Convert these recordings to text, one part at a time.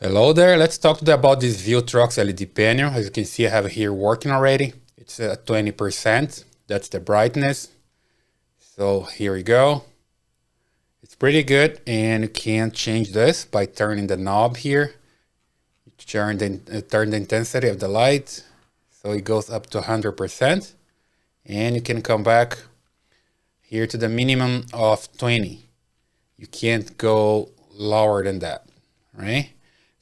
Hello there, let's talk today about this VILTROX LED panel. As you can see, I have it here working already. It's at 20%, that's the brightness. So here we go. It's pretty good, and you can change this by turning the knob here. You turn the intensity of the light, so it goes up to 100%. And you can come back here to the minimum of 20. You can't go lower than that, right?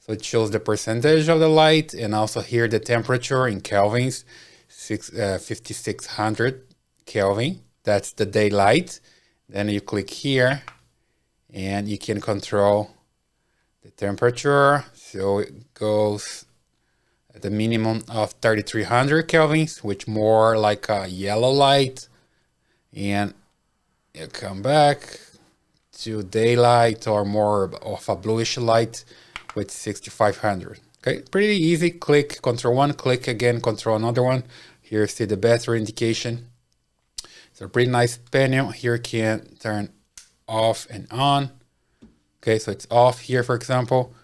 So it shows the percentage of the light, and also here the temperature in kelvins, 5600 Kelvin. That's the daylight. Then you click here and you can control the temperature. So it goes at the minimum of 3300 Kelvins, which more like a yellow light. And you come back to daylight or more of a bluish light with 6500. Okay, pretty easy. Click control one, click again, control another one. Here see the battery indication. It's a pretty nice panel. Here you can turn off and on. Okay, so it's off here, for example.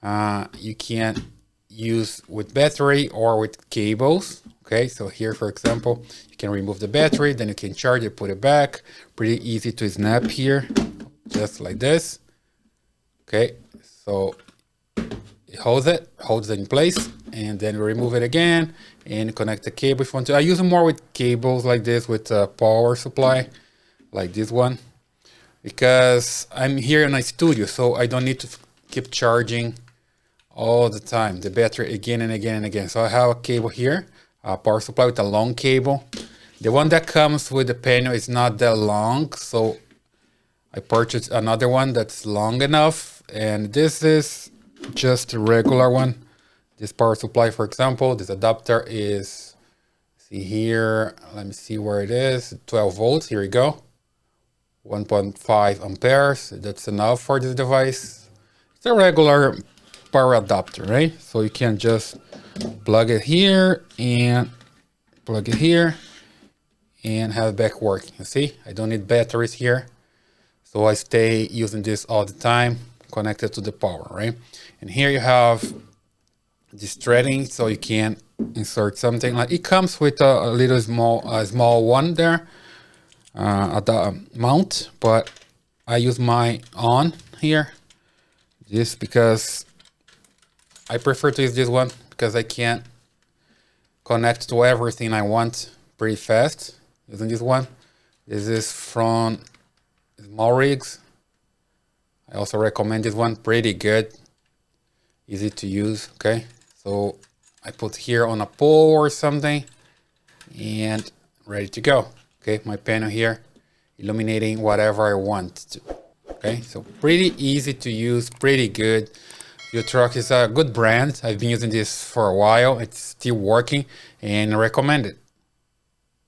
You can use with battery or with cables. Okay, so here, for example, you can remove the battery, then you can charge it, put it back. Pretty easy to snap here, just like this. Okay, so it holds it in place, and then remove it again and connect the cable if you want to. I use it more with cables like this, with a power supply like this one, because I'm here in a studio, so I don't need to keep charging all the time the battery again and again and again. So I have a cable here, a power supply with a long cable. The one that comes with the panel is not that long, so I purchased another one that's long enough, and this is just a regular one. This power supply, for example, this adapter is, see here, let me see where it is, 12 volts, here we go, 1.5 amperes, that's enough for this device. It's a regular power adapter, right? So you can just plug it here and plug it here and have it back working. You see, I don't need batteries here, so I stay using this all the time, connected to the power, right? And here you have this threading, so you can insert something. Like it comes with a little small one there at the mount, but I use my on here just because I prefer to use this one, because I can connect to everything I want pretty fast using this one. This is from Small Rigs. I also recommend this one, pretty good, easy to use. Okay, so I put here on a pole or something and ready to go. Okay, my panel here illuminating whatever I want to. Okay, so pretty easy to use, pretty good. VILTROX is a good brand. I've been using this for a while. It's still working and I recommend it.